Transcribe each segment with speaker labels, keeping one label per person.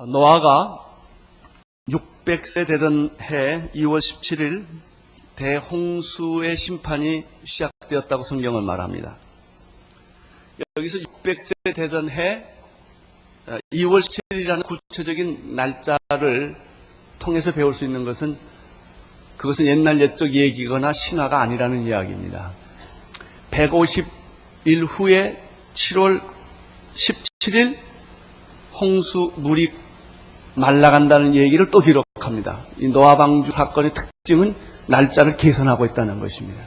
Speaker 1: 노아가 600세 되던 해 2월 17일 대홍수의 심판이 시작되었다고 성경은 말합니다. 여기서 600세 되던 해 2월 17일이라는 구체적인 날짜를 통해서 배울 수 있는 것은 그것은 옛날 옛적 얘기거나 신화가 아니라는 이야기입니다. 150일 후에 7월 17일 홍수 물이 말라간다는 얘기를 또 기록합니다. 이 노아 방주 사건의 특징은 날짜를 계산하고 있다는 것입니다.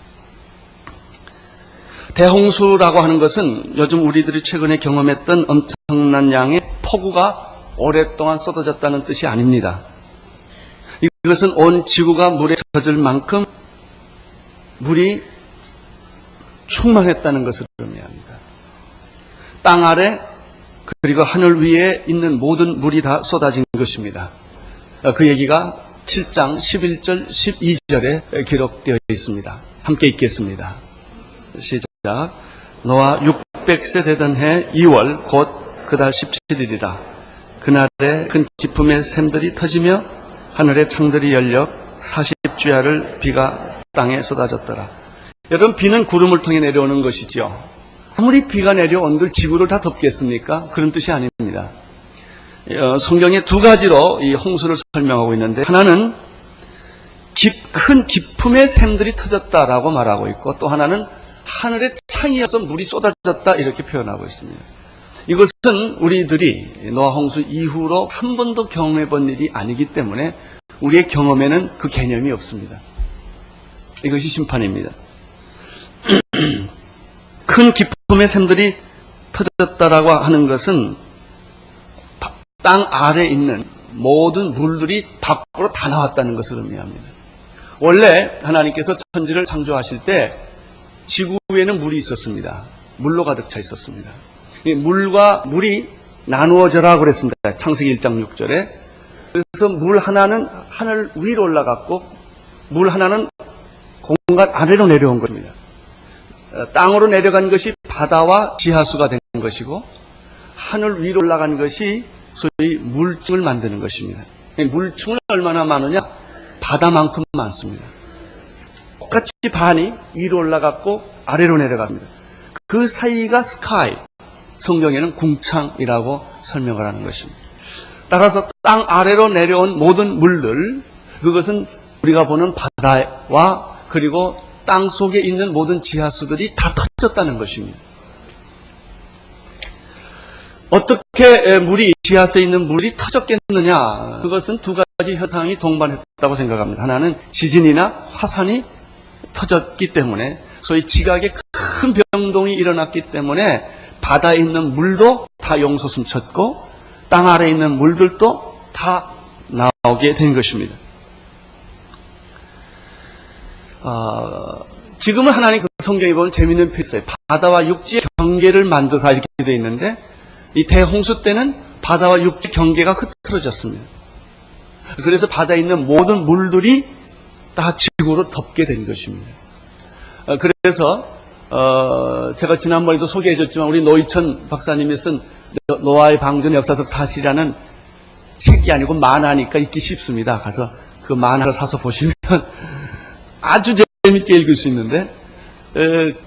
Speaker 1: 대홍수라고 하는 것은 요즘 우리들이 최근에 경험했던 엄청난 양의 폭우가 오랫동안 쏟아졌다는 뜻이 아닙니다. 이것은 온 지구가 물에 젖을 만큼 물이 충만했다는 것을 의미합니다. 땅 아래 그리고 하늘 위에 있는 모든 물이 다 쏟아진 것입니다. 그 얘기가 7장 11절 12절에 기록되어 있습니다. 함께 읽겠습니다. 시작. 노아 600세 되던 해 2월 곧 그 달 17일이라. 그날에 큰 기품의 샘들이 터지며 하늘의 창들이 열려 40주야를 비가 땅에 쏟아졌더라. 여러분, 비는 구름을 통해 내려오는 것이죠. 아무리 비가 내려온들 지구를 다 덮겠습니까? 그런 뜻이 아닙니다. 성경에 두 가지로 이 홍수를 설명하고 있는데, 하나는 큰 기품의 샘들이 터졌다라고 말하고 있고, 또 하나는 하늘의 창이어서 물이 쏟아졌다 이렇게 표현하고 있습니다. 이것은 우리들이 노아 홍수 이후로 한 번도 경험해 본 일이 아니기 때문에 우리의 경험에는 그 개념이 없습니다. 이것이 심판입니다. 큰 기품의 샘들이 터졌다라고 하는 것은 땅 아래에 있는 모든 물들이 밖으로 다 나왔다는 것을 의미합니다. 원래 하나님께서 천지를 창조하실 때 지구에는 물이 있었습니다. 물로 가득 차 있었습니다. 물과 물이 나누어져라 그랬습니다. 창세기 1장 6절에. 그래서 물 하나는 하늘 위로 올라갔고 물 하나는 공간 아래로 내려온 것입니다. 땅으로 내려간 것이 바다와 지하수가 된 것이고 하늘 위로 올라간 것이 소위 물층을 만드는 것입니다. 물층은 얼마나 많으냐? 바다만큼 많습니다. 똑같이 반이 위로 올라갔고 아래로 내려갔습니다. 그 사이가 스카이, 성경에는 궁창이라고 설명을 하는 것입니다. 따라서 땅 아래로 내려온 모든 물들, 그것은 우리가 보는 바다와 그리고 땅 속에 있는 모든 지하수들이 다 터졌다는 것입니다. 어떻게 물이 지하수에 있는 물이 터졌겠느냐? 그것은 두 가지 현상이 동반했다고 생각합니다. 하나는 지진이나 화산이 터졌기 때문에 소위 지각의 큰 변동이 일어났기 때문에 바다에 있는 물도 다 용솟음 쳤고 땅 아래에 있는 물들도 다 나오게 된 것입니다. 지금은 하나님 그 성경에 보면 재미있는 표현이 있어요. 바다와 육지의 경계를 만드사 이렇게 되어 있는데 이 대홍수 때는 바다와 육지 경계가 흐트러졌습니다. 그래서 바다에 있는 모든 물들이 다 지구로 덮게 된 것입니다. 그래서 제가 지난번에도 소개해 줬지만 우리 노희천 박사님이 쓴 노아의 방주는 역사적 사실이라는 책이 아니고 만화니까 읽기 쉽습니다. 가서 그 만화를 사서 보시면 아주 재밌게 읽을 수 있는데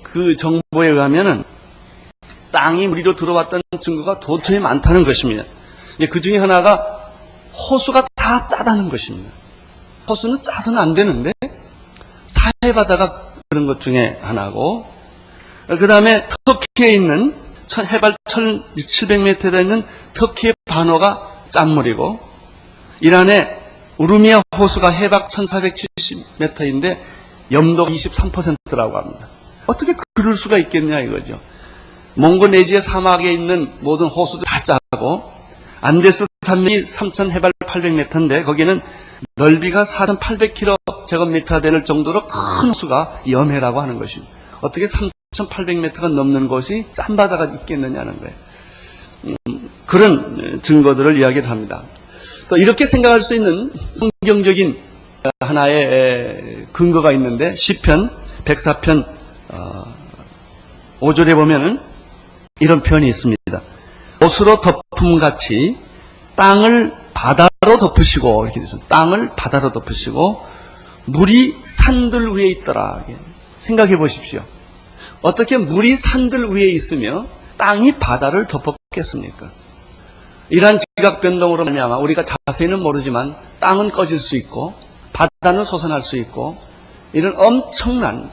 Speaker 1: 그 정보에 의하면은 땅이 물이로 들어왔다는 증거가 도처에 많다는 것입니다. 그 중에 하나가 호수가 다 짜다는 것입니다. 호수는 짜서는 안 되는데 사해바다가 그런 것 중에 하나고, 그 다음에 터키에 있는 해발 1700m에 있는 터키의 반호가 짠물이고, 이란의 우르미아 호수가 해박 1470m인데 염도가 23%라고 합니다. 어떻게 그럴 수가 있겠냐 이거죠. 몽고네시아 사막에 있는 모든 호수도 다 짜고, 안데스 산맥이 3000 해발 800m인데 거기는 넓이가 4800km 될 정도로 큰 호수가 염해라고 하는 것입니다. 어떻게 3800m가 넘는 곳이 짠바다가 있겠느냐는 거예요. 그런 증거들을 이야기를 합니다. 또 이렇게 생각할 수 있는 성경적인 하나의 근거가 있는데 시편 104편 5절에 보면은 이런 표현이 있습니다. 옷으로 덮음같이 땅을 바다로 덮으시고 이렇게 돼서 땅을 바다로 덮으시고 물이 산들 위에 있더라. 생각해 보십시오. 어떻게 물이 산들 위에 있으며 땅이 바다를 덮었겠습니까? 이러한 지각 변동으로 말미암아 우리가 자세히는 모르지만 땅은 꺼질 수 있고 바다는 솟아날 수 있고 이런 엄청난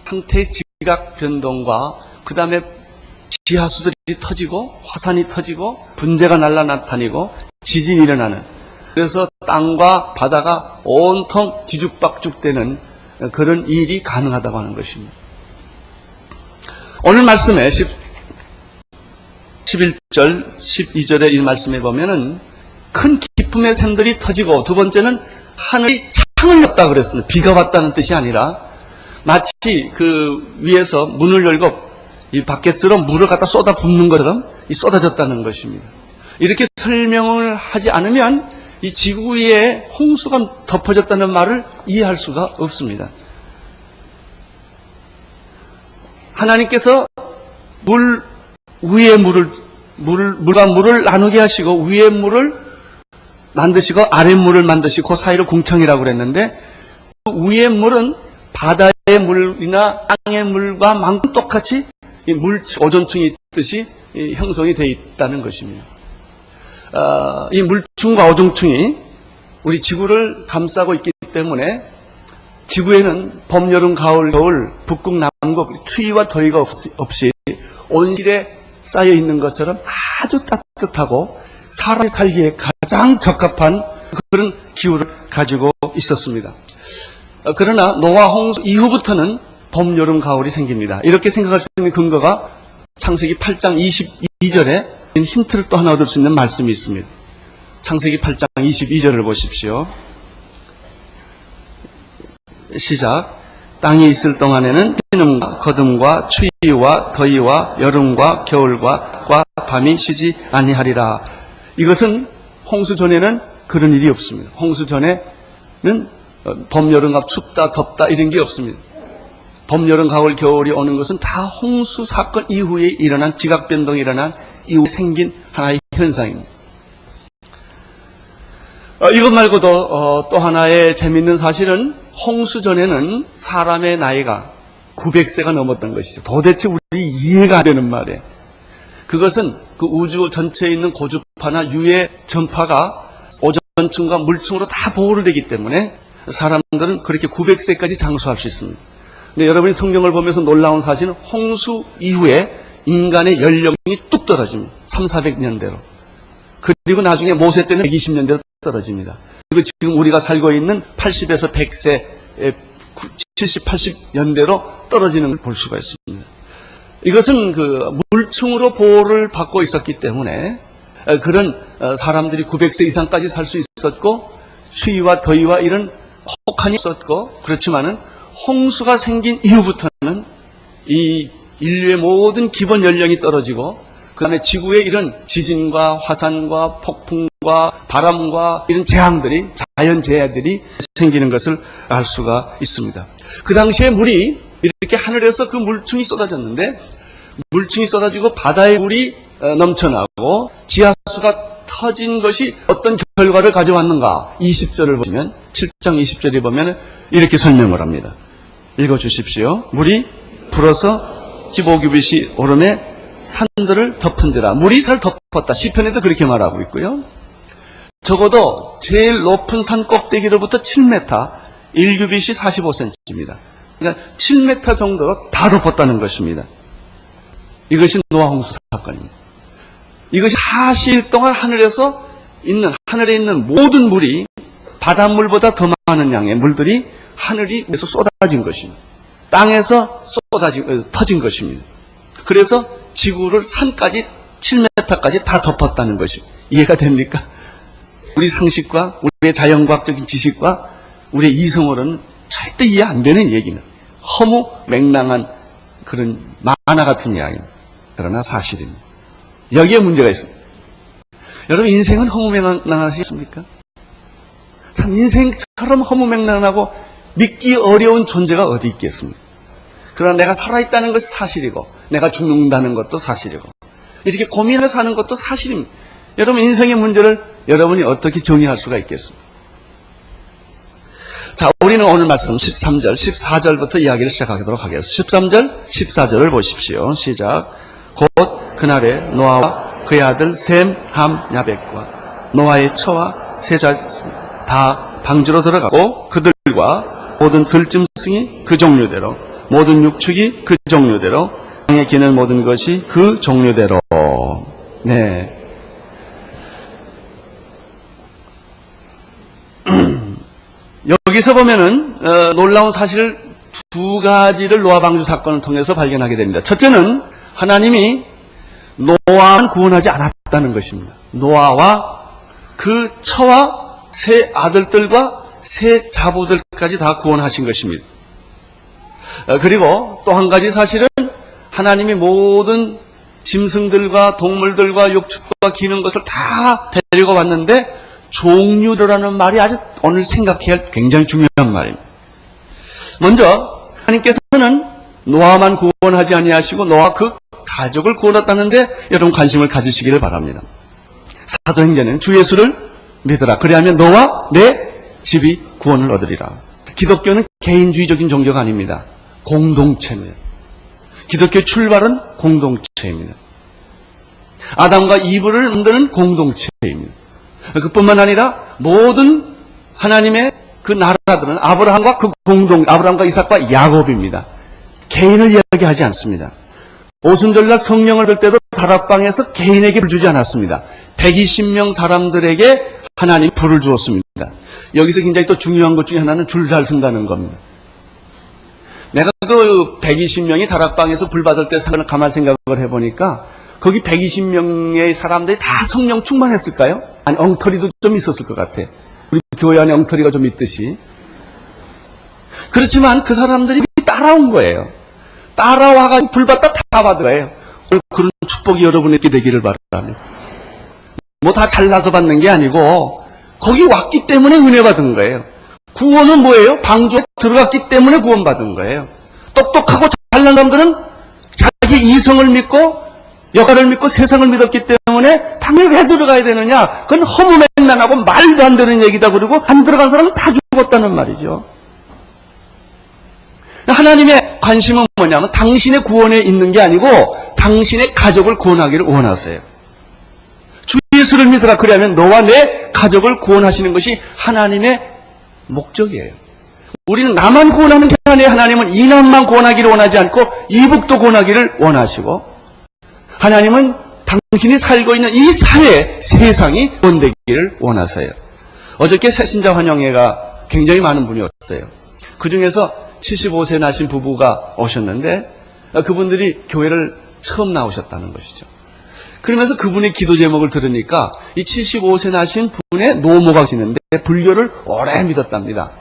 Speaker 1: 상태의 지각 변동과 그 다음에 지하수들이 터지고 화산이 터지고 분재가 날아나타니고 지진이 일어나는, 그래서 땅과 바다가 온통 뒤죽박죽되는 그런 일이 가능하다고 하는 것입니다. 오늘 말씀에 11절, 12절의 이 말씀에 보면은 큰 기쁨의 샘들이 터지고, 두 번째는 하늘이 창을 열었다 그랬습니다. 비가 왔다는 뜻이 아니라 마치 그 위에서 문을 열고 이 바켓으로 물을 갖다 쏟아 붓는 것처럼 쏟아졌다는 것입니다. 이렇게 설명을 하지 않으면 이 지구 위에 홍수가 덮어졌다는 말을 이해할 수가 없습니다. 하나님께서 물 위에 물과 물을 나누게 하시고 위에 물을 만드시고 아래 물을 만드시고 그 사이를 공창이라고 그랬는데, 그 위에 물은 바다의 물이나 땅의 물과 만큼 똑같이 이 오존층이 있듯이 형성이 되어 있다는 것입니다. 이 물층과 오존층이 우리 지구를 감싸고 있기 때문에 지구에는 봄, 여름, 가을, 겨울, 북극, 남극, 추위와 더위가 없이 온실에 쌓여 있는 것처럼 아주 따뜻하고 사람이 살기에 가장 적합한 그런 기후를 가지고 있었습니다. 그러나 노아 홍수 이후부터는 봄, 여름, 가을이 생깁니다. 이렇게 생각할 수 있는 근거가 창세기 8장 22절에 힌트를 또 하나 얻을 수 있는 말씀이 있습니다. 창세기 8장 22절을 보십시오. 시작. 땅에 있을 동안에는 신음과 거둠과 추위와 더위와 여름과 겨울과 밤이 쉬지 아니하리라. 이것은 홍수 전에는 그런 일이 없습니다. 홍수 전에는 봄, 여름과 춥다, 덥다 이런 게 없습니다. 봄, 여름, 가을, 겨울이 오는 것은 다 홍수 사건 이후에 일어난 지각 변동이 일어난 이후에 생긴 하나의 현상입니다. 이것 말고도 또 하나의 재미있는 사실은 홍수 전에는 사람의 나이가 900세가 넘었던 것이죠. 도대체 우리 이해가 안 되는 말이에요. 그것은 그 우주 전체에 있는 고주파나 유해 전파가 오존층과 물층으로 다 보호를 되기 때문에 사람들은 그렇게 900세까지 장수할 수 있습니다. 근데 여러분이 성경을 보면서 놀라운 사실은 홍수 이후에 인간의 연령이 뚝 떨어집니다. 400년대로. 그리고 나중에 모세 때는 120년대로 떨어집니다. 그리고 지금 우리가 살고 있는 80에서 100세, 70, 80년대로 떨어지는 걸 볼 수가 있습니다. 이것은 그 물층으로 보호를 받고 있었기 때문에 그런 사람들이 900세 이상까지 살 수 있었고, 추위와 더위와 이런 혹한이 있었고, 그렇지만은 홍수가 생긴 이후부터는 이 인류의 모든 기본 연령이 떨어지고, 그 다음에 지구에 이런 지진과 화산과 폭풍과 바람과 이런 재앙들이, 자연재해들이 생기는 것을 알 수가 있습니다. 그 당시에 물이 이렇게 하늘에서 그 물층이 쏟아졌는데, 물층이 쏟아지고 바다의 물이 넘쳐나고 지하수가 터진 것이 어떤 결과를 가져왔는가? 20절을 보시면, 7장 20절에 보면 이렇게 설명을 합니다. 읽어주십시오. 물이 불어서 15규빗이 오름에 산들을 덮은지라. 물이 산을 덮었다. 시편에도 그렇게 말하고 있고요. 적어도 제일 높은 산 꼭대기로부터 7m, 1규빗이 45cm입니다. 그러니까 7m 정도로 다 덮었다는 것입니다. 이것이 노아 홍수 사건입니다. 이것이 40일 동안 하늘에 있는 모든 물이 바닷물보다 더 많은 양의 물들이 하늘에서 쏟아진 것입니다. 땅에서 터진 것입니다. 그래서 지구를 산까지 7m까지 다 덮었다는 것이 이해가 됩니까? 우리 상식과 우리의 자연과학적인 지식과 우리의 이성으로는 절대 이해 안 되는 얘기는 허무 맹랑한 그런 만화 같은 이야기입니다. 그러나 사실입니다. 여기에 문제가 있습니다. 여러분, 인생은 허무맹랑하시겠습니까? 참 인생처럼 허무맹랑하고 믿기 어려운 존재가 어디 있겠습니까? 그러나 내가 살아있다는 것이 사실이고 내가 죽는다는 것도 사실이고 이렇게 고민해서 사는 것도 사실입니다. 여러분, 인생의 문제를 여러분이 어떻게 정의할 수가 있겠습니까? 자, 우리는 오늘 말씀 13절, 14절부터 이야기를 시작하도록 하겠습니다. 13절, 14절을 보십시오. 시작. 곧 그날에 노아와 그의 아들 셈, 함, 야벳과 노아의 처와 세 자식 다 방주로 들어가고 그들과 모든 들짐승이 그 종류대로 모든 육축이 그 종류대로 땅에 기는 모든 것이 그 종류대로. 네. 여기서 보면은 놀라운 사실을 두 가지를 노아 방주 사건을 통해서 발견하게 됩니다. 첫째는 하나님이 노아만 구원하지 않았다는 것입니다. 노아와 그 처와 세 아들들과 세 자부들까지 다 구원하신 것입니다. 그리고 또 한 가지 사실은 하나님이 모든 짐승들과 동물들과 육축과 기는 것을 다 데리고 왔는데 종류라는 말이 아주 오늘 생각해야 할 굉장히 중요한 말입니다. 먼저 하나님께서는 노아만 구원하지 아니하시고 노아 그 가족을 구원했다는데 여러분 관심을 가지시기를 바랍니다. 사도행전에는 주 예수를 믿으라. 그리하면 너와 내 집이 구원을 얻으리라. 기독교는 개인주의적인 종교가 아닙니다. 공동체입니다. 기독교의 출발은 공동체입니다. 아담과 이브를 만드는 공동체입니다. 그뿐만 아니라 모든 하나님의 그 나라들은 아브라함과 이삭과 야곱입니다. 개인을 이야기하지 않습니다. 오순절날 성령을 볼 때도 다락방에서 개인에게 불 주지 않았습니다. 120명 사람들에게 하나님 불을 주었습니다. 여기서 굉장히 또 중요한 것 중에 하나는 줄 잘 쓴다는 겁니다. 내가 그 120명이 다락방에서 불 받을 때 가만 생각을 해보니까 거기 120명의 사람들이 다 성령 충만했을까요? 아니, 엉터리도 좀 있었을 것 같아. 우리 교회 안에 엉터리가 좀 있듯이. 그렇지만 그 사람들이 따라온 거예요. 따라와가지고 불 받다 다 받으래요. 오늘 그런 축복이 여러분에게 되기를 바랍니다. 뭐 다 잘나서 받는 게 아니고 거기 왔기 때문에 은혜 받은 거예요. 구원은 뭐예요? 방주에 들어갔기 때문에 구원받은 거예요. 똑똑하고 잘난 사람들은 자기 이성을 믿고 역할을 믿고 세상을 믿었기 때문에 방에 왜 들어가야 되느냐? 그건 허무맹랑하고 말도 안 되는 얘기다 그러고 안 들어간 사람은 다 죽었다는 말이죠. 하나님의 관심은 뭐냐면 당신의 구원에 있는 게 아니고 당신의 가족을 구원하기를 원하세요. 주 예수를 믿으라. 그러면 너와 내 가족을 구원하시는 것이 하나님의 목적이에요. 우리는 나만 구원하는 게 아니에요. 하나님은 이남만 구원하기를 원하지 않고 이북도 구원하기를 원하시고 하나님은 당신이 살고 있는 이 사회, 세상이 구원되기를 원하세요. 어저께 새신자 환영회가 굉장히 많은 분이 왔어요. 그 중에서 75세 나신 부부가 오셨는데 그분들이 교회를 처음 나오셨다는 것이죠. 그러면서 그분의 기도 제목을 들으니까 이 75세 나신 분의 노모가 계시는데 불교를 오래 믿었답니다.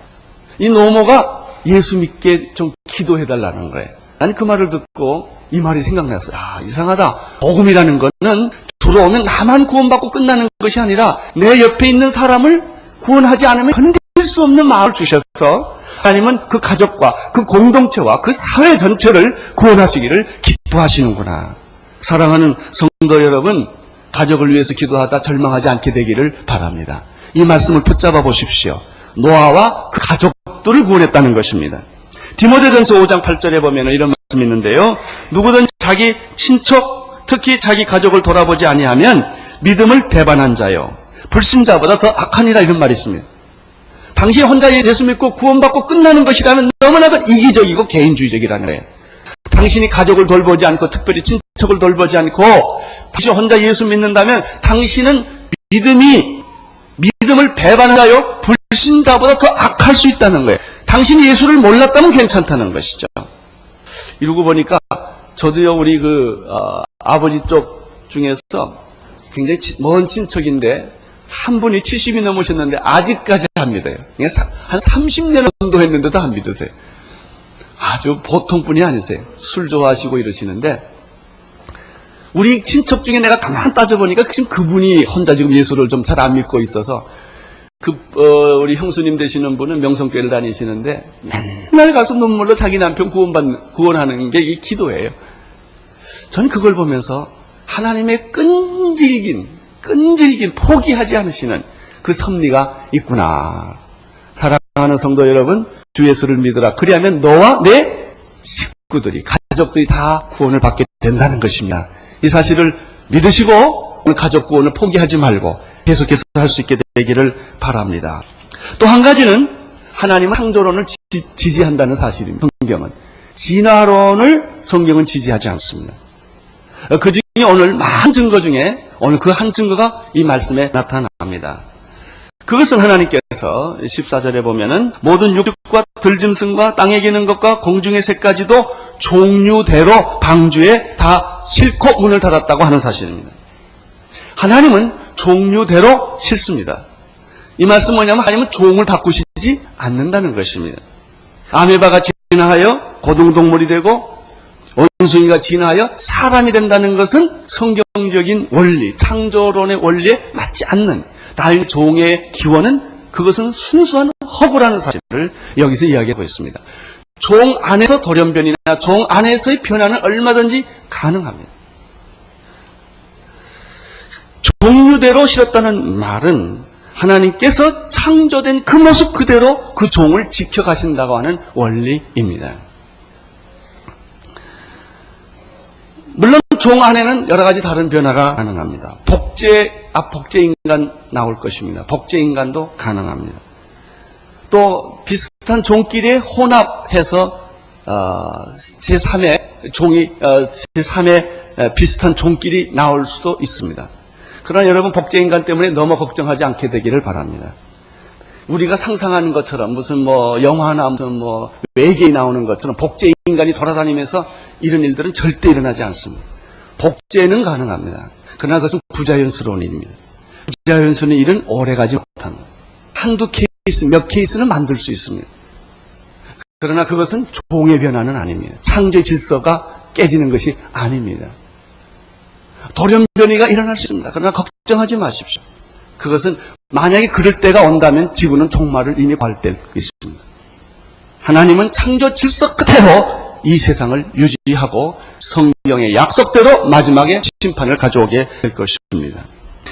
Speaker 1: 이 노모가 예수 믿게 좀 기도해달라는 거예요. 난 그 말을 듣고 이 말이 생각났어요. 아, 이상하다. 복음이라는 것은 들어오면 나만 구원받고 끝나는 것이 아니라 내 옆에 있는 사람을 구원하지 않으면 건들 수 없는 마음을 주셔서 하나님은 그 가족과 그 공동체와 그 사회 전체를 구원하시기를 기뻐하시는구나. 사랑하는 성도 여러분, 가족을 위해서 기도하다 절망하지 않게 되기를 바랍니다. 이 말씀을 붙잡아 보십시오. 노아와 그 가족들을 구원했다는 것입니다. 디모데전서 5장 8절에 보면 이런 말씀이 있는데요. 누구든 자기 친척, 특히 자기 가족을 돌아보지 아니하면 믿음을 배반한 자요, 불신자보다 더 악하니라, 이런 말이 있습니다. 당신이 혼자 예수 믿고 구원받고 끝나는 것이라면 너무나 이기적이고 개인주의적이라는 거예요. 당신이 가족을 돌보지 않고 특별히 친척을 돌보지 않고 당신 혼자 예수 믿는다면 당신은 믿음을 배반하여 불신자보다 더 악할 수 있다는 거예요. 당신이 예수를 몰랐다면 괜찮다는 것이죠. 이러고 보니까 저도요, 우리 아버지 쪽 중에서 굉장히 먼 친척인데 한 분이 70이 넘으셨는데 아직까지 안 믿어요. 한 30년 정도 했는데도 안 믿으세요. 아주 보통 분이 아니세요. 술 좋아하시고 이러시는데 우리 친척 중에 내가 가만 따져보니까 지금 그분이 혼자 지금 예수를 좀 잘 안 믿고 있어서 우리 형수님 되시는 분은 명성교회를 다니시는데 맨날 가서 눈물로 자기 남편 구원하는 게 이 기도예요. 전 그걸 보면서 하나님의 끈질긴 끈질긴 포기하지 않으시는 그 섭리가 있구나. 사랑하는 성도 여러분, 주 예수를 믿으라. 그리하면 너와 내 식구들이, 가족들이 다 구원을 받게 된다는 것입니다. 이 사실을 믿으시고 오늘 가족 구원을 포기하지 말고 계속해서 할 수 있게 되기를 바랍니다. 또 한 가지는 하나님은 창조론을 지지한다는 사실입니다. 성경은 진화론을 성경은 지지하지 않습니다. 그 중에 오늘 많은 증거 중에 오늘 그 한 증거가 이 말씀에 나타납니다. 그것은 하나님께서 14절에 보면은 모든 육과 들짐승과 땅에 기는 것과 공중의 새까지도 종류대로 방주에 다 싣고 문을 닫았다고 하는 사실입니다. 하나님은 종류대로 싣습니다. 이 말씀 뭐냐면 하나님은 종을 바꾸시지 않는다는 것입니다. 아메바가 진화하여 고등동물이 되고 원숭이가 진화하여 사람이 된다는 것은 성경적인 원리, 창조론의 원리에 맞지 않는 다윈의 종의 기원은 그것은 순수한 허구라는 사실을 여기서 이야기하고 있습니다. 종 안에서 돌연변이나 종 안에서의 변화는 얼마든지 가능합니다. 종류대로 실었다는 말은 하나님께서 창조된 그 모습 그대로 그 종을 지켜가신다고 하는 원리입니다. 물론 종 안에는 여러 가지 다른 변화가 가능합니다. 복제인간 나올 것입니다. 복제인간도 가능합니다. 또 비슷한 종끼리 혼합해서 제3의 종이 제3의 비슷한 종끼리 나올 수도 있습니다. 그러나 여러분 복제인간 때문에 너무 걱정하지 않게 되기를 바랍니다. 우리가 상상하는 것처럼 무슨 영화나 무슨 외계에 나오는 것처럼 복제인간이 돌아다니면서 이런 일들은 절대 일어나지 않습니다. 복제는 가능합니다. 그러나 그것은 부자연스러운 일입니다. 부자연스러운 일은 오래가지 못합니다. 한두 케이스, 몇 케이스는 만들 수 있습니다. 그러나 그것은 종의 변화는 아닙니다. 창조의 질서가 깨지는 것이 아닙니다. 돌연변이가 일어날 수 있습니다. 그러나 걱정하지 마십시오. 그것은 만약에 그럴 때가 온다면 지구는 종말을 이미 괄될 것입니다. 하나님은 창조 질서 그대로 이 세상을 유지하고 성경의 약속대로 마지막에 심판을 가져오게 될 것입니다.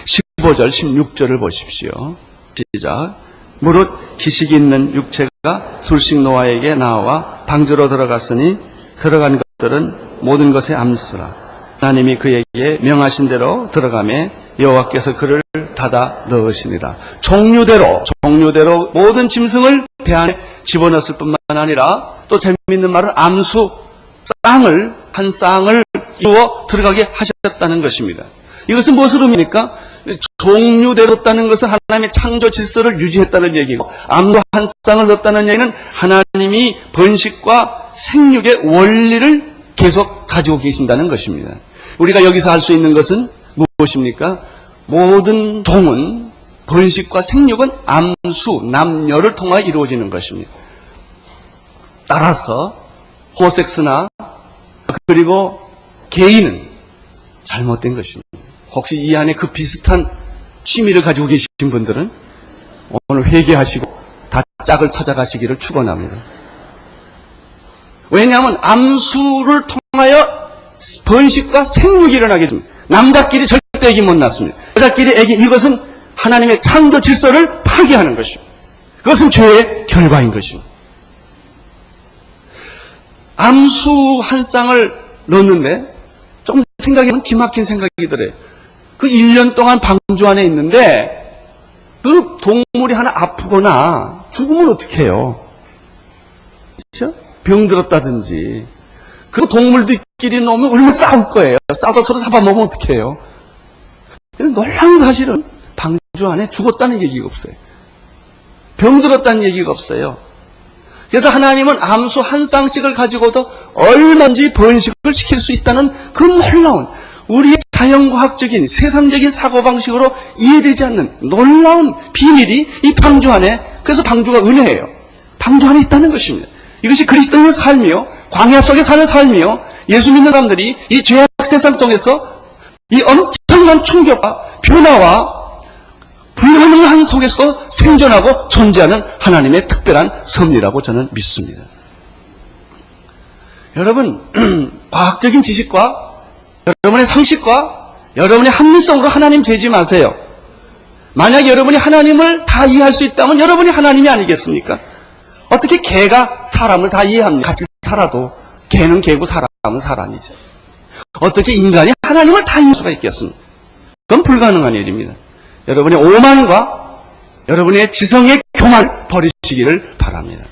Speaker 1: 15절, 16절을 보십시오. 시작. 무릇 기식이 있는 육체가 둘씩 노아에게 나와 방주로 들어갔으니 들어간 것들은 모든 것의 암수라. 하나님이 그에게 명하신 대로 들어가매 여호와께서 그를 닫아 넣으시니라. 종류대로 모든 짐승을 배 안에 집어넣었을 뿐만 아니라 또 재미있는 말은 암수 한 쌍을 이루어 들어가게 하셨다는 것입니다. 이것은 무엇을 의미입니까? 종류대로 넣었다는 것은 하나님의 창조 질서를 유지했다는 얘기고, 암수 한 쌍을 넣었다는 얘기는 하나님이 번식과 생육의 원리를 계속 가지고 계신다는 것입니다. 우리가 여기서 할 수 있는 것은 무엇입니까? 모든 종은 번식과 생육은 암수, 남녀를 통하여 이루어지는 것입니다. 따라서 호섹스나 그리고 개인은 잘못된 것입니다. 혹시 이 안에 그 비슷한 취미를 가지고 계신 분들은 오늘 회개하시고 다 짝을 찾아가시기를 축원합니다. 왜냐하면 암수를 통하여 번식과 생육이 일어나게 됩니다. 남자끼리 절대 애기 못 낳습니다. 여자끼리 애기, 이것은 하나님의 창조 질서를 파괴하는 것입니다. 그것은 죄의 결과인 것입니다. 암수 한 쌍을 넣었는데 조금 생각해보면 기막힌 생각이 들어요. 그 1년 동안 방주 안에 있는데 그 동물이 하나 아프거나 죽으면 어떻게 해요? 그렇죠? 병들었다든지 그 동물들끼리 놓으면 얼마나 싸울 거예요. 싸워서 서로 잡아먹으면 어떻게 해요? 놀라운 사실은 방주 안에 죽었다는 얘기가 없어요. 병들었다는 얘기가 없어요. 그래서 하나님은 암수 한 쌍씩을 가지고도 얼마든지 번식을 시킬 수 있다는 그 놀라운, 우리의 자연과학적인 세상적인 사고방식으로 이해되지 않는 놀라운 비밀이 이 방주 안에, 그래서 방주가 은혜예요. 방주 안에 있다는 것입니다. 이것이 그리스도인의 삶이요, 광야 속에 사는 삶이요, 예수 믿는 사람들이 이 죄악 세상 속에서 이 엄청난 충격과 변화와 불가능한 속에서 생존하고 존재하는 하나님의 특별한 섭리라고 저는 믿습니다. 여러분, 과학적인 지식과 여러분의 상식과 여러분이 합리성으로 하나님 재지 마세요. 만약 여러분이 하나님을 다 이해할 수 있다면 여러분이 하나님이 아니겠습니까? 어떻게 개가 사람을 다 이해합니까? 같이 살아도 개는 개고 사람은 사람이죠. 어떻게 인간이 하나님을 다 이해할 수가 있겠습니까? 그건 불가능한 일입니다. 여러분의 오만과 여러분의 지성의 교만을 버리시기를 바랍니다.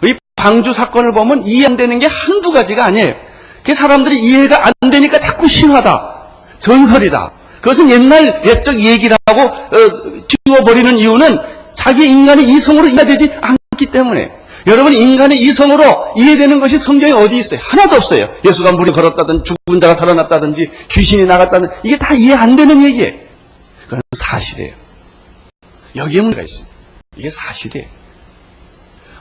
Speaker 1: 이 방주 사건을 보면 이해 안 되는 게 한두 가지가 아니에요. 그 사람들이 이해가 안 되니까 자꾸 신화다, 전설이다. 그것은 옛날 옛적 얘기라고 지워버리는 이유는 자기 인간의 이성으로 이해되지 않기 때문에. 여러분, 인간의 이성으로 이해되는 것이 성경에 어디 있어요? 하나도 없어요. 예수가 물에 걸었다든지 죽은 자가 살아났다든지 귀신이 나갔다든지 이게 다 이해 안 되는 얘기예요. 그건 사실이에요. 여기에 문제가 있어요. 이게 사실이에요.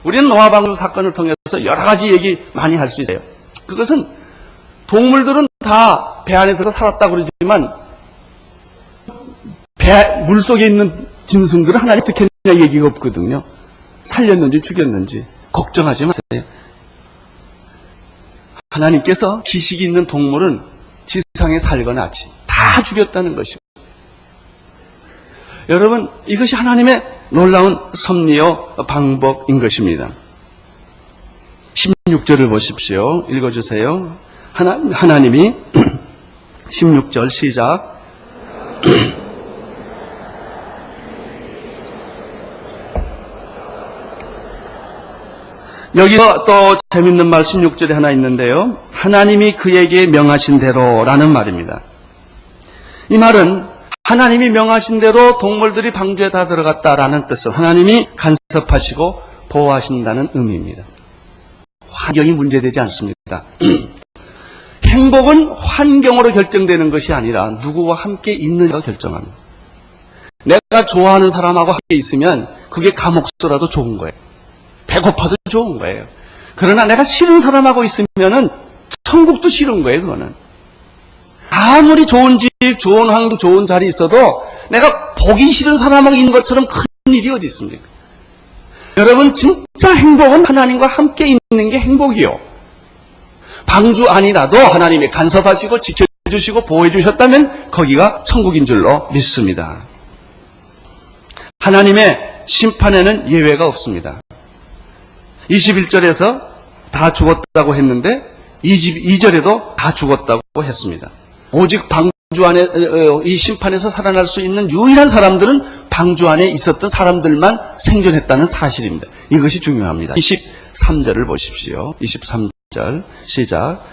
Speaker 1: 우리는 노아 방주 사건을 통해서 여러 가지 얘기 많이 할 수 있어요. 그것은 동물들은 다 배 안에 들어서 살았다고 그러지만 물속에 있는 짐승들은 하나님 어떻게 했냐 얘기가 없거든요. 살렸는지 죽였는지 걱정하지 마세요. 하나님께서 기식이 있는 동물은 지상에 살거나 다 죽였다는 것이고, 여러분, 이것이 하나님의 놀라운 섭리요 방법인 것입니다. 16절을 보십시오. 읽어주세요. 하나님이 16절 시작. 여기서 또 재밌는 말 16절에 하나 있는데요. 하나님이 그에게 명하신 대로라는 말입니다. 이 말은 하나님이 명하신 대로 동물들이 방주에 다 들어갔다라는 뜻은 하나님이 간섭하시고 보호하신다는 의미입니다. 환경이 문제되지 않습니다. 행복은 환경으로 결정되는 것이 아니라 누구와 함께 있느냐가 결정합니다. 내가 좋아하는 사람하고 함께 있으면 그게 감옥서라도 좋은 거예요. 배고파도 좋은 거예요. 그러나 내가 싫은 사람하고 있으면은 천국도 싫은 거예요, 그거는. 아무리 좋은 집, 좋은 환경, 좋은 자리 있어도 내가 보기 싫은 사람하고 있는 것처럼 큰 일이 어디 있습니까? 여러분, 진짜 행복은 하나님과 함께 있는 게 행복이요. 방주 아니라도 하나님이 간섭하시고 지켜주시고 보호해주셨다면 거기가 천국인 줄로 믿습니다. 하나님의 심판에는 예외가 없습니다. 21절에서 다 죽었다고 했는데 22절에도 다 죽었다고 했습니다. 오직 방주 안에 이 심판에서 살아날 수 있는 유일한 사람들은 방주 안에 있었던 사람들만 생존했다는 사실입니다. 이것이 중요합니다. 23절을 보십시오. 23절 시작.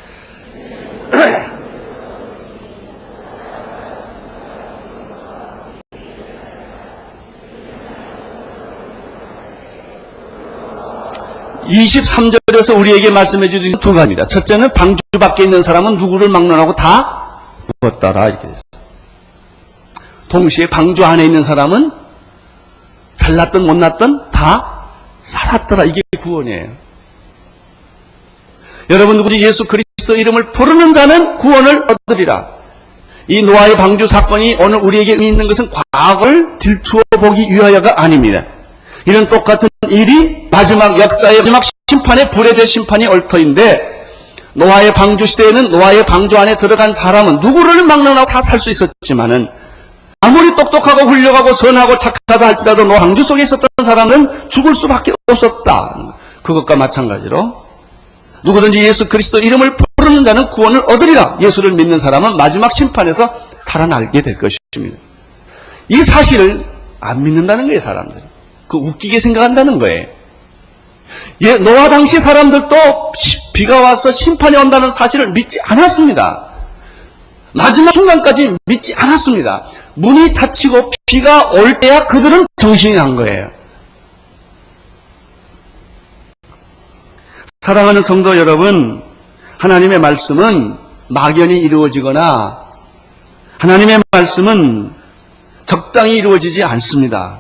Speaker 1: (23절에서) 우리에게 말씀해 주신 두 가지입니다. 첫째는 방주 밖에 있는 사람은 누구를 막론하고 다 죽었다라 이렇게 됐어요. 동시에 방주 안에 있는 사람은 잘났든 못났든 다 살았더라. 이게 구원이에요. 여러분, 누구지? 예수 그리스도 이름을 부르는 자는 구원을 얻으리라. 이 노아의 방주 사건이 오늘 우리에게 의미 있는 것은 과거를 들추어 보기 위하여가 아닙니다. 이런 똑같은 일이 마지막 역사의 마지막 심판의 불의 대심판이 얽혀있는데, 노아의 방주 시대에는 노아의 방주 안에 들어간 사람은 누구를 막론하고 다 살 수 있었지만은 아무리 똑똑하고 훌륭하고 선하고 착하다 할지라도 노아 방주 속에 있었던 사람은 죽을 수밖에 없었다. 그것과 마찬가지로 누구든지 예수 그리스도 이름을 부르는 자는 구원을 얻으리라. 예수를 믿는 사람은 마지막 심판에서 살아나게 될 것입니다. 이 사실을 안 믿는다는 거예요, 사람들은. 그 웃기게 생각한다는 거예요. 노아 당시 사람들도 비가 와서 심판이 온다는 사실을 믿지 않았습니다. 마지막 순간까지 믿지 않았습니다. 문이 닫히고 비가 올 때야 그들은 정신이 난 거예요. 사랑하는 성도 여러분, 하나님의 말씀은 막연히 이루어지거나 하나님의 말씀은 적당히 이루어지지 않습니다.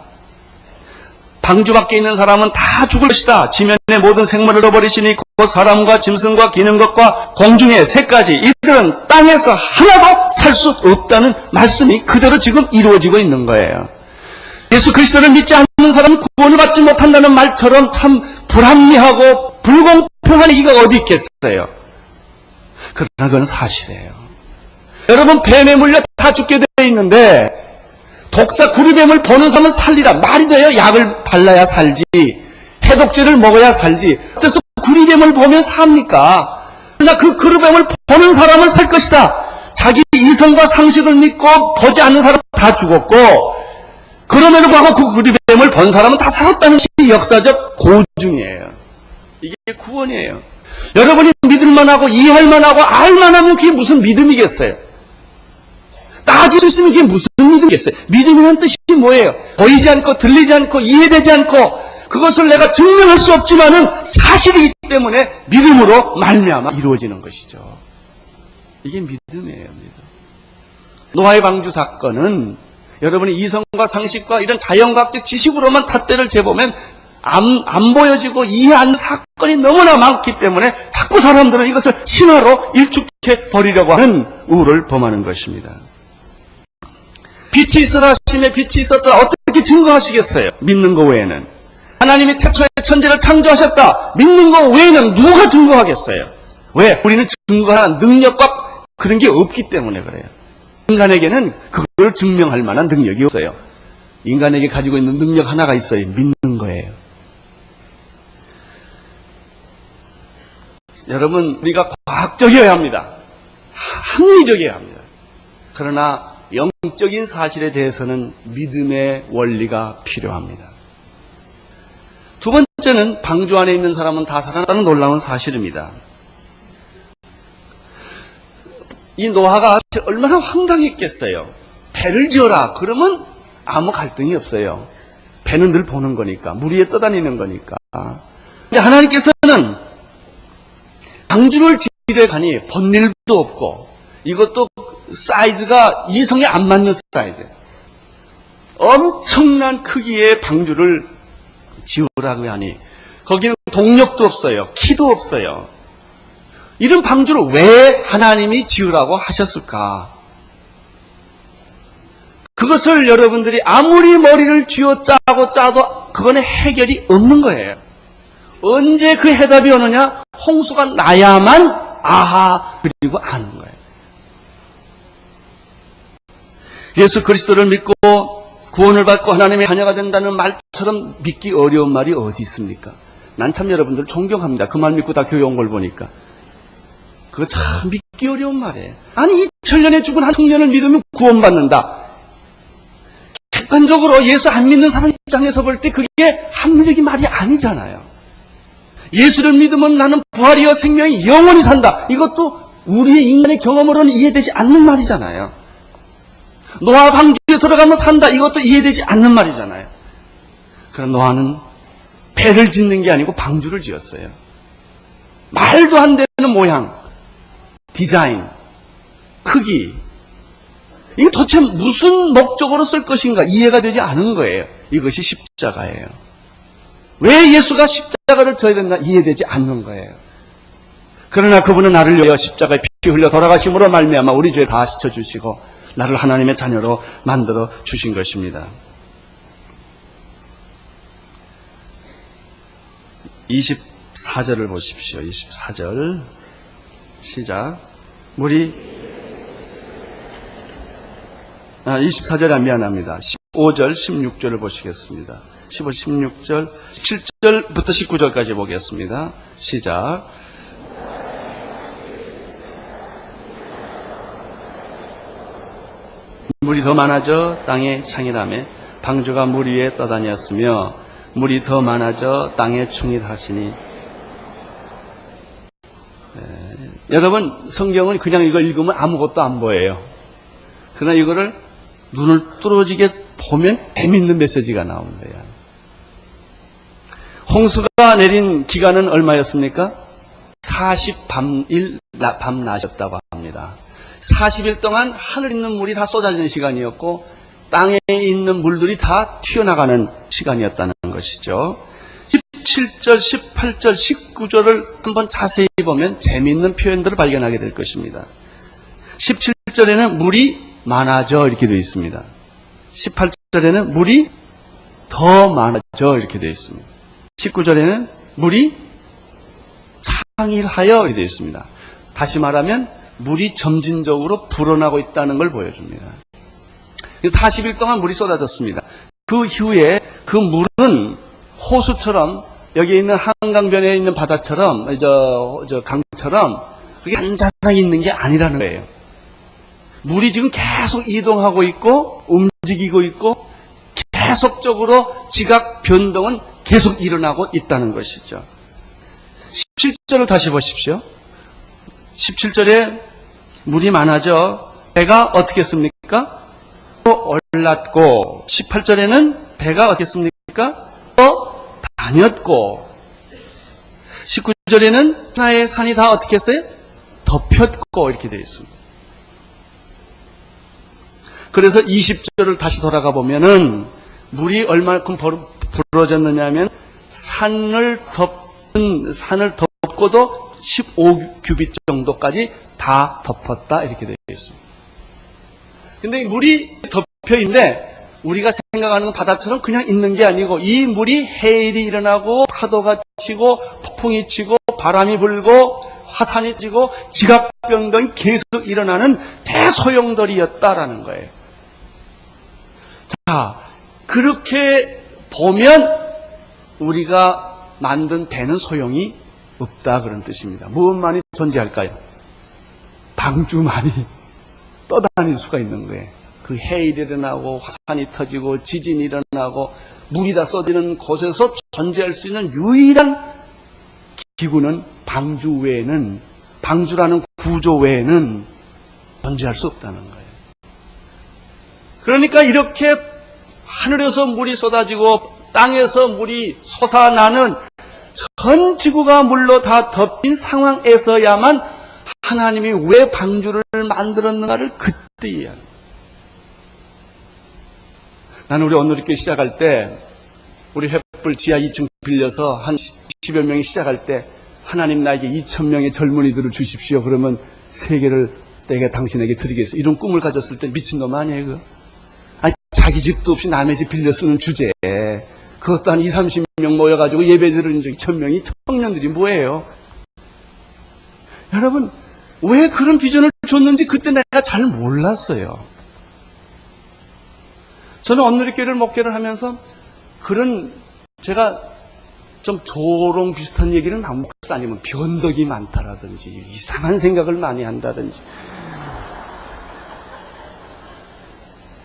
Speaker 1: 방주 밖에 있는 사람은 다 죽을 것이다. 지면의 모든 생물을 써버리시니 곧 사람과 짐승과 기는 것과 공중의 새까지 이들은 땅에서 하나도 살 수 없다는 말씀이 그대로 지금 이루어지고 있는 거예요. 예수 그리스도를 믿지 않는 사람은 구원을 받지 못한다는 말처럼 참 불합리하고 불공평한 얘기가 어디 있겠어요. 그러나 그건 사실이에요. 여러분, 뱀에 물려 다 죽게 되어 있는데 독사 구리뱀을 보는 사람은 살리라. 말이 돼요? 약을 발라야 살지. 해독제를 먹어야 살지. 그래서 구리뱀을 보면 삽니까? 그러나 그 구리뱀을 보는 사람은 살 것이다. 자기 이성과 상식을 믿고 보지 않는 사람은 다 죽었고, 그럼에도 불구하고 그 구리뱀을 본 사람은 다 살았다는 것이 역사적 고증이에요. 이게 구원이에요. 여러분이 믿을만하고 이해할만하고 알만하면 그게 무슨 믿음이겠어요? 따질 수 있으면 그게 무슨 믿음이겠어요? 믿음이라는 뜻이 뭐예요? 보이지 않고 들리지 않고 이해되지 않고 그것을 내가 증명할 수 없지만은 사실이기 때문에 믿음으로 말미암아 이루어지는 것이죠. 이게 믿음이에요. 믿음. 노아의 방주 사건은 여러분이 이성과 상식과 이런 자연과학적 지식으로만 잣대를 재보면 안 보여지고 이해 안 사건이 너무나 많기 때문에 자꾸 사람들은 이것을 신화로 일축해 버리려고 하는 우를 범하는 것입니다. 빛이 있으라 하시며 빛이 있었다. 어떻게 증거하시겠어요? 믿는 것 외에는. 하나님이 태초에 천지를 창조하셨다. 믿는 것 외에는 누가 증거하겠어요? 왜? 우리는 증거할 능력과 그런 게 없기 때문에 그래요. 인간에게는 그걸 증명할 만한 능력이 없어요. 인간에게 가지고 있는 능력 하나가 있어요. 믿는 거예요. 여러분, 우리가 과학적이어야 합니다. 합리적이어야 합니다. 그러나 영적인 사실에 대해서는 믿음의 원리가 필요합니다. 두 번째는 방주 안에 있는 사람은 다 살아났다는 놀라운 사실입니다. 이 노아가 얼마나 황당했겠어요. 배를 지어라. 그러면 아무 갈등이 없어요. 배는 늘 보는 거니까. 물 위에 떠다니는 거니까. 근데 하나님께서는 방주를 지으려 가니 번일도 없고 이것도 사이즈가 이성에 안 맞는 사이즈. 엄청난 크기의 방주를 지으라고 하니 거기는 동력도 없어요. 키도 없어요. 이런 방주를 왜 하나님이 지으라고 하셨을까? 그것을 여러분들이 아무리 머리를 쥐어짜고 짜도 그거는 해결이 없는 거예요. 언제 그 해답이 오느냐? 홍수가 나야만 아하 그리고 아는 거예요. 예수 그리스도를 믿고 구원을 받고 하나님의 자녀가 된다는 말처럼 믿기 어려운 말이 어디 있습니까? 난 참 여러분들 존경합니다. 그 말 믿고 다 교회 온 걸 보니까. 그거 참 믿기 어려운 말이에요. 아니 2000년에 죽은 한 청년을 믿으면 구원받는다. 객관적으로 예수 안 믿는 사람 입장에서 볼 때 그게 합리적인 말이 아니잖아요. 예수를 믿으면 나는 부활이요 생명이 영원히 산다. 이것도 우리의 인간의 경험으로는 이해되지 않는 말이잖아요. 노아 방주에 들어가면 산다. 이것도 이해되지 않는 말이잖아요. 그럼 노아는 배를 짓는 게 아니고 방주를 지었어요. 말도 안 되는 모양, 디자인, 크기. 이게 도대체 무슨 목적으로 쓸 것인가 이해가 되지 않은 거예요. 이것이 십자가예요. 왜 예수가 십자가를 져야 된다 이해되지 않는 거예요. 그러나 그분은 나를 위하여 십자가에 피 흘려 돌아가심으로 말미암아 우리 죄 다 씻어주시고 나를 하나님의 자녀로 만들어 주신 것입니다. 24절을 보십시오. 24절 시작. 물이 24절이 미안합니다. 15절 16절을 보시겠습니다. 15, 16절 7절부터 19절까지 보겠습니다. 시작. 물이 더 많아져 땅에 창이라며 방주가 물 위에 떠다녔으며 물이 더 많아져 땅에 충일하시니. 여러분 성경은 그냥 이걸 읽으면 아무것도 안 보여요. 그러나 이거를 눈을 뚫어지게 보면 재미있는 메시지가 나오는 거예요. 홍수가 내린 기간은 얼마였습니까? 40밤일 밤낮이었다고 합니다. 40일 동안 하늘에 있는 물이 다 쏟아지는 시간이었고 땅에 있는 물들이 다 튀어나가는 시간이었다는 것이죠. 17절, 18절, 19절을 한번 자세히 보면 재미있는 표현들을 발견하게 될 것입니다. 17절에는 물이 많아져 이렇게 되어 있습니다. 18절에는 물이 더 많아져 이렇게 되어 있습니다. 19절에는 물이 창일하여 이렇게 되어 있습니다. 다시 말하면 물이 점진적으로 불어나고 있다는 걸 보여줍니다. 40일 동안 물이 쏟아졌습니다. 그 이후에 그 물은 호수처럼 여기 있는 한강변에 있는 바다처럼 강처럼 그게 잔잔하게 있는 게 아니라는 거예요. 물이 지금 계속 이동하고 있고 움직이고 있고 계속적으로 지각 변동은 계속 일어나고 있다는 것이죠. 17절을 다시 보십시오. 17절에 물이 많아져 배가 어떻게 했습니까? 또 올랐고 18절에는 배가 어떻게 했습니까? 또 다녔고 19절에는 하나의 산이 다 어떻게 했어요? 덮였고 이렇게 되어 있습니다. 그래서 20절을 다시 돌아가 보면은 물이 얼마큼 불어졌느냐 하면 산을 덮고도 15규빗 정도까지 다 덮었다 이렇게 되어 있습니다. 근데 물이 덮여 있는데 우리가 생각하는 바다처럼 그냥 있는 게 아니고 이 물이 해일이 일어나고 파도가 치고 폭풍이 치고 바람이 불고 화산이 치고 지각변동이 계속 일어나는 대소용돌이였다라는 거예요. 자, 그렇게 보면 우리가 만든 배는 소용이 없다 그런 뜻입니다. 무엇만이 존재할까요? 방주만이 떠다닐 수가 있는 거예요. 그 해일이 일어나고 화산이 터지고 지진이 일어나고 물이 다 쏟이는 곳에서 존재할 수 있는 유일한 기구는 방주 외에는, 방주라는 구조 외에는 존재할 수 없다는 거예요. 그러니까 이렇게 하늘에서 물이 쏟아지고 땅에서 물이 솟아나는 전 지구가 물로 다 덮인 상황에서야만 하나님이 왜 방주를 만들었는가를 그때 이해합니다. 나는 우리 오늘교회 시작할 때 우리 횃불 지하 2층 빌려서 한 10여 명이 시작할 때 하나님 나에게 2,000명의 젊은이들을 주십시오. 그러면 세계를 내가 당신에게 드리겠어. 이런 꿈을 가졌을 때 미친놈 아니에요 그거? 아니, 자기 집도 없이 남의 집 빌려 쓰는 주제에 그것도 한 20, 30명 모여가지고 예배 드리는 2,000명이 청년들이 뭐예요? 여러분 왜 그런 비전을 줬는지 그때 내가 잘 몰랐어요. 저는 온누리교회를 목회를 하면서 그런 제가 좀 조롱 비슷한 얘기는 안 먹고 아니면 변덕이 많다라든지 이상한 생각을 많이 한다든지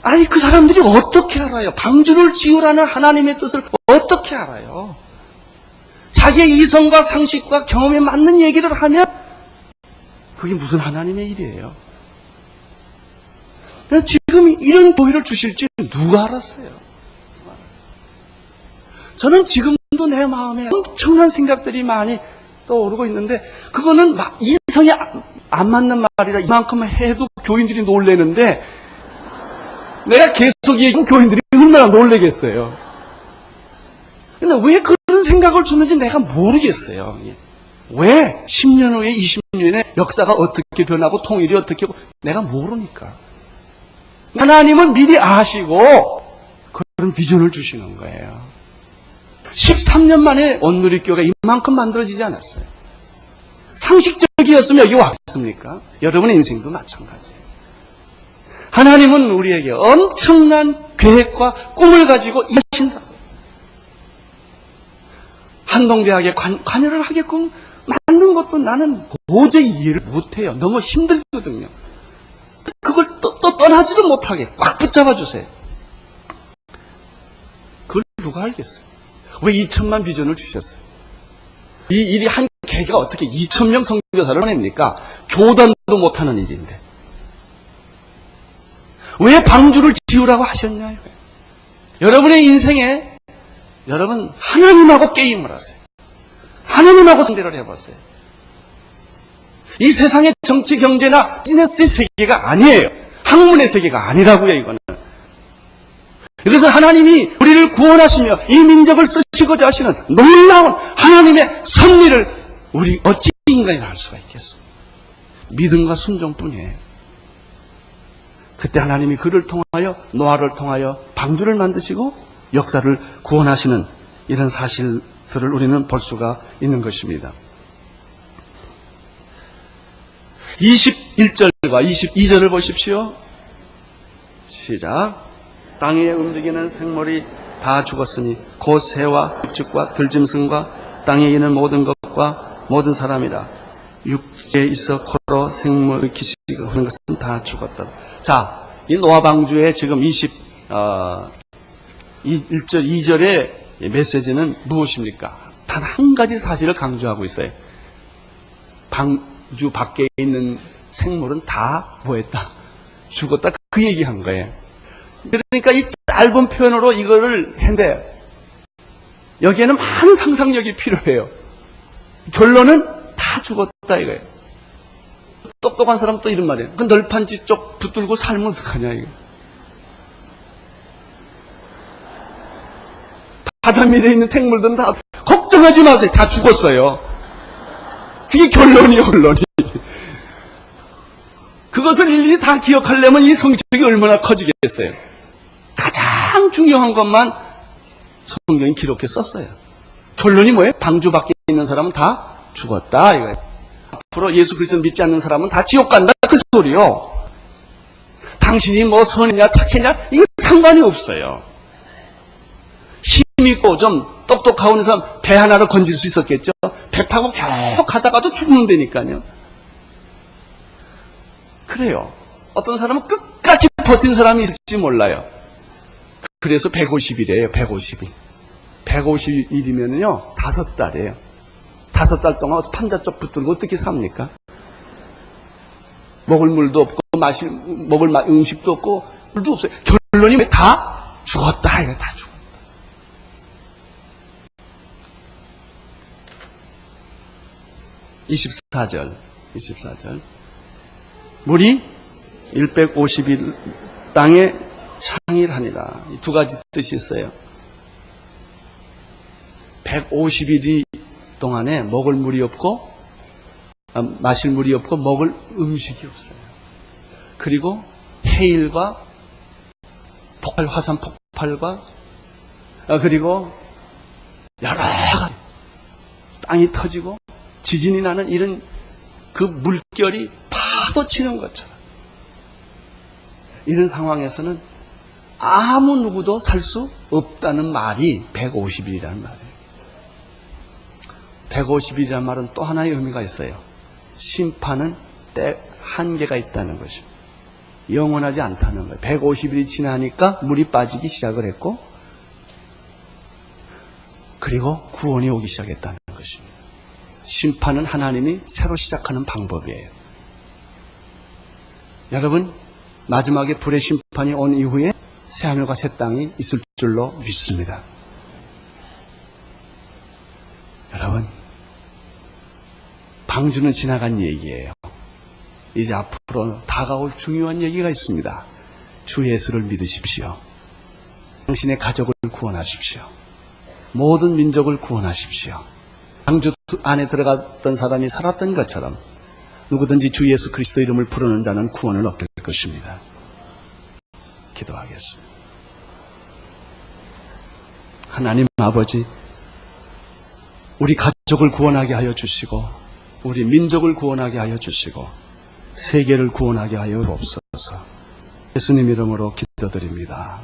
Speaker 1: 아니 그 사람들이 어떻게 알아요? 방주를 지으라는 하나님의 뜻을 어떻게 알아요? 자기의 이성과 상식과 경험에 맞는 얘기를 하면 그게 무슨 하나님의 일이에요? 지금 이런 보혈을 주실지 누가 알았어요? 저는 지금도 내 마음에 엄청난 생각들이 많이 떠오르고 있는데 그거는 막 이성에 안 맞는 말이라 이만큼 해도 교인들이 놀래는데 내가 계속 얘기하면 교인들이 얼마나 놀래겠어요. 근데 왜 그런 생각을 주는지 내가 모르겠어요. 왜 10년 후에 20년에 역사가 어떻게 변하고 통일이 어떻게 하고 내가 모르니까. 하나님은 미리 아시고 그런 비전을 주시는 거예요. 13년 만에 온누리교회가 이만큼 만들어지지 않았어요. 상식적이었으면 여기 왔습니까? 여러분의 인생도 마찬가지예요. 하나님은 우리에게 엄청난 계획과 꿈을 가지고 임하신다. 한동대학에 관여를 하게끔 만든 것도 나는 도저히 이해를 못해요. 너무 힘들거든요. 그걸 또 떠나지도 못하게 꽉 붙잡아 주세요. 그걸 누가 알겠어요? 왜 2천만 비전을 주셨어요? 이 일이 한 개가 어떻게 2,000명 선교사를 보냅니까? 교단도 못하는 일인데. 왜 방주를 지으라고 하셨냐요? 여러분의 인생에 여러분 하나님하고 게임을 하세요. 하나님하고 상대를 해보세요. 이 세상의 정치, 경제나 비즈니스의 세계가 아니에요. 학문의 세계가 아니라고요, 이거는. 그래서 하나님이 우리를 구원하시며 이 민족을 쓰시고자 하시는 놀라운 하나님의 섭리를 우리 어찌 인간이 알 수가 있겠어? 믿음과 순종뿐이에요. 그때 하나님이 그를 통하여 노아를 통하여 방주를 만드시고 역사를 구원하시는 이런 사실들을 우리는 볼 수가 있는 것입니다. 21절과 22절을 보십시오. 시작. 땅에 움직이는 생물이 다 죽었으니 곧 새와 육축과 들짐승과 땅에 있는 모든 것과 모든 사람이다. 육지에 있어 코로 생물의 기식을 하는 것은 다 죽었다. 자, 이 노아 방주의 지금 1절 2절의 메시지는 무엇입니까? 단 한 가지 사실을 강조하고 있어요. 방주 밖에 있는 생물은 다 뭐했다? 죽었다. 그 얘기한 거예요. 그러니까 이 짧은 표현으로 이거를 했는데 여기에는 많은 상상력이 필요해요. 결론은 다 죽었다 이거예요. 똑똑한 사람은 또 이런 말이에요. 그 널판지 쪽 붙들고 살면 어떡하냐 이거. 바다 밑에 있는 생물들은 다 걱정하지 마세요. 다 죽었어요. 그게 결론이에요. 결론이. 그것을 일일이 다 기억하려면 이 성적이 얼마나 커지겠어요. 가장 중요한 것만 성경이 기록해 썼어요. 결론이 뭐예요? 방주 밖에 있는 사람은 다 죽었다 이거예요. 앞으로 예수 그리스도 믿지 않는 사람은 다 지옥 간다 그 소리요. 당신이 뭐 선이냐 착했냐 이거 상관이 없어요. 힘있고 좀 똑똑하고 사람 배 하나를 건질 수 있었겠죠. 배 타고 겨우 가다가도 죽으면 되니까요. 그래요. 어떤 사람은 끝까지 버틴 사람이 있을지 몰라요. 그래서 150일이에요. 150일. 150일이면요 5달이에요. 5달 동안 판자 쪽 붙들고 어떻게 삽니까? 먹을 물도 없고 먹을 음식도 없고 물도 없어요. 결론이 왜 다 죽었다. 이거 다 죽었다. (24절) 물이 150일 땅에 창일하니라. 이 두 가지 뜻이 있어요. 150일이 동안에 먹을 물이 없고 마실 물이 없고 먹을 음식이 없어요. 그리고 해일과 폭발, 화산 폭발과 그리고 여러 가지 땅이 터지고 지진이 나는 이런 그 물결이 파도 치는 것처럼 이런 상황에서는 아무 누구도 살 수 없다는 말이 150일이라는 말이에요. 150일이라는 말은 또 하나의 의미가 있어요. 심판은 때 한계가 있다는 것입니다. 영원하지 않다는 거예요. 150일이 지나니까 물이 빠지기 시작을 했고 그리고 구원이 오기 시작했다는 것입니다. 심판은 하나님이 새로 시작하는 방법이에요. 여러분, 마지막에 불의 심판이 온 이후에 새하늘과 새 땅이 있을 줄로 믿습니다. 여러분, 방주는 지나간 얘기예요. 이제 앞으로 다가올 중요한 얘기가 있습니다. 주 예수를 믿으십시오. 당신의 가족을 구원하십시오. 모든 민족을 구원하십시오. 방주 안에 들어갔던 사람이 살았던 것처럼 누구든지 주 예수 그리스도 이름을 부르는 자는 구원을 얻게 될 것입니다. 기도하겠습니다. 하나님 아버지, 우리 가족을 구원하게 하여 주시고 우리 민족을 구원하게 하여 주시고 세계를 구원하게 하여 주옵소서. 예수님 이름으로 기도드립니다.